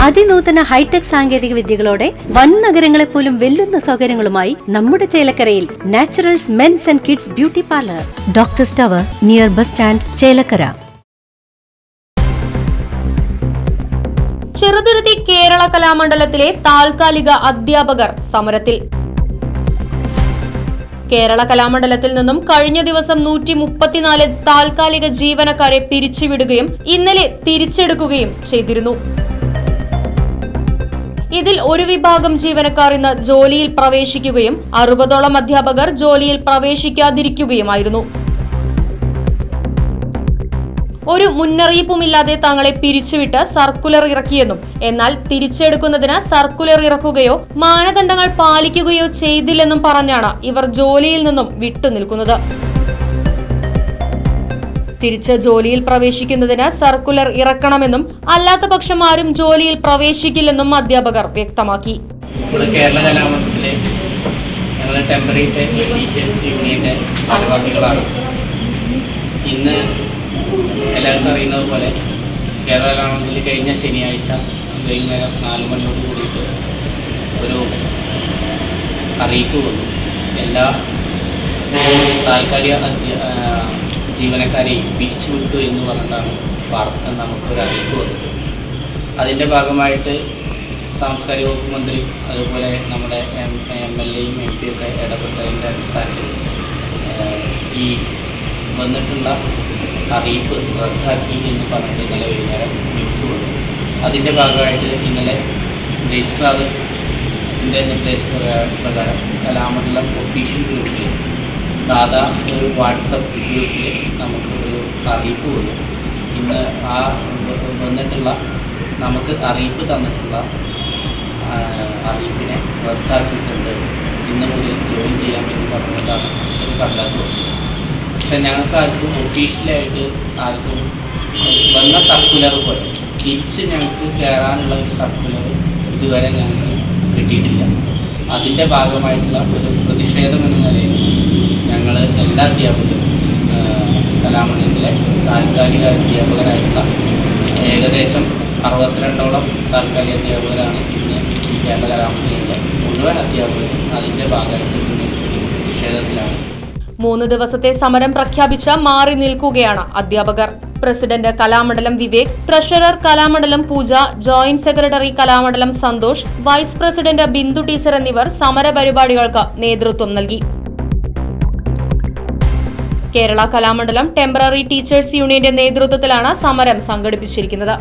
അതിനൂതന hi tech സാങ്കേതിക വിദ്യകളോടെ വൻ നഗരങ്ങളെ പോലും വെല്ലുന്ന സൗകര്യങ്ങളുമായി നമ്മുടെ ചേലക്കരയിൽ naturals men's and kids beauty parlour, doctors tower, near bus stand, Chelakkara. ചെറുതുരുത്തി കേരള കലാമണ്ഡലത്തിലെ താൽക്കാലിക അധ്യാപകർ സമരത്തിൽ. കേരള കലാമണ്ഡലത്തിൽ നിന്നും കഴിഞ്ഞ ദിവസം 134 താൽക്കാലിക ജീവനക്കാരെ പിരിച്ചുവിടുകയും ഇന്നലെ തിരിച്ചെടുക്കുകയും ചെയ്തിരുന്നു. ഇതിൽ ഒരു വിഭാഗം ജീവനക്കാർ ഇന്ന് ജോലിയിൽ പ്രവേശിക്കുകയും 60ഓളം അധ്യാപകർ ജോലിയിൽ പ്രവേശിക്കാതിരിക്കുകയുമായിരുന്നു. ഒരു മുന്നറിയിപ്പുമില്ലാതെ തങ്ങളെ പിരിച്ചുവിട്ട് സർക്കുലർ ഇറക്കിയെന്നും എന്നാൽ തിരിച്ചെടുക്കുന്നതിന് സർക്കുലർ ഇറക്കുകയോ മാനദണ്ഡങ്ങൾ പാലിക്കുകയോ ചെയ്തില്ലെന്നും പറഞ്ഞാണ് ഇവർ ജോലിയിൽ നിന്നും വിട്ടുനിൽക്കുന്നത്. തിരിച്ച് ജോലിയിൽ പ്രവേശിക്കുന്നതിന് സർക്കുലർ ഇറക്കണമെന്നും അല്ലാത്ത പക്ഷം ആരും ജോലിയിൽ പ്രവേശിക്കില്ലെന്നും അധ്യാപകർ വ്യക്തമാക്കി. കേരള കലാമണ്ഡലത്തിലെ ഞങ്ങളുടെ ടെമ്പററി ടീച്ചേഴ്സ് യൂണിയന്റെ ഭാരവാഹികളാണ്. ഇന്ന് എല്ലാവർക്കും അറിയുന്നത് പോലെ കേരള കലാമണ്ഡലത്തിൽ കഴിഞ്ഞ ശനിയാഴ്ച വൈകുന്നേരം 4 മണിയോട് കൂടിയിട്ട് ഒരു അറിയിപ്പ് വന്നു. എല്ലാ താൽക്കാലിക ജീവനക്കാരെയും പിരിച്ചുവിട്ടു എന്ന് പറഞ്ഞിട്ടാണ് വാർത്ത നമുക്കൊരു അറിയിപ്പ് വന്നത്. അതിൻ്റെ ഭാഗമായിട്ട് സാംസ്കാരിക വകുപ്പ് മന്ത്രി അതുപോലെ നമ്മുടെ MLAയും MP ഒക്കെ ഇടപെട്ടതിൻ്റെ അടിസ്ഥാനത്തിൽ ഈ വന്നിട്ടുള്ള അറിയിപ്പ് റദ്ദാക്കി എന്ന് പറഞ്ഞിട്ട് ഇന്നലെ വൈകുന്നേരം ന്യൂസ് വന്നു. അതിൻ്റെ ഭാഗമായിട്ട് ഇന്നലെ രജിസ്ട്രാറിൻ്റെ നിർദ്ദേശപ്രകാരം കലാമണ്ഡലം ഒഫീഷ്യൽ ഗ്രൂപ്പിൽ സാധാ ഒരു വാട്സപ്പ് ഗ്രൂപ്പിൽ നമുക്ക് ഒരു അറിയിപ്പ് വന്നു. ഇന്ന് ആ വന്നിട്ടുള്ള നമുക്ക് അറിയിപ്പ് തന്നിട്ടുള്ള അറിയിപ്പിനെ റദ്ദാക്കിയിട്ടുണ്ട്, ഇന്ന് മുതൽ ജോയിൻ ചെയ്യാമെന്ന് പറഞ്ഞിട്ടാണ് ഒരു കടലാസ് വന്നത്. പക്ഷെ ഞങ്ങൾക്ക് ആർക്കും ഒഫീഷ്യലായിട്ട് ആർക്കും വന്ന സർക്കുലർ പോലെ തിരിച്ച് ഞങ്ങൾക്ക് കയറാനുള്ള ഒരു സർക്കുലർ ഇതുവരെ ഞങ്ങൾക്ക് കിട്ടിയിട്ടില്ല. അതിൻ്റെ ഭാഗമായിട്ടുള്ള ഒരു പ്രതിഷേധം എന്ന നിലയിൽ ഞങ്ങൾ എല്ലാ അധ്യാപകരും കലാമണ്ഡലത്തിലെ താൽക്കാലിക അധ്യാപകരായിട്ടുള്ള ഏകദേശം 62ഓളം താൽക്കാലിക അധ്യാപകരാണ് ഇന്ന് ഈ കേരള കലാമണ്ഡലത്തിലെ മുഴുവൻ അധ്യാപകരും അതിൻ്റെ ഭാഗമായിട്ട് പ്രതിഷേധത്തിലാണ്. 3 ദിവസത്തെ സമരം പ്രഖ്യാപിച്ച് മാറി നിൽക്കുകയാണ് അധ്യാപകർ. President Kalamandalam Vivek, treasurer Kalamandalam Pooja, joint secretary Kalamandalam Santhosh, vice president Bindu teacher എന്നിവർ സമര പരിപാടികൾക്ക് നേതൃത്വം നൽകി. കേരള കലാമണ്ഡലം ടെമ്പററി ടീച്ചേഴ്സ് യൂണിയന്റെ നേതൃത്വത്തിലാണ് സമരം സംഘടിപ്പിച്ചിരിക്കുന്നത്.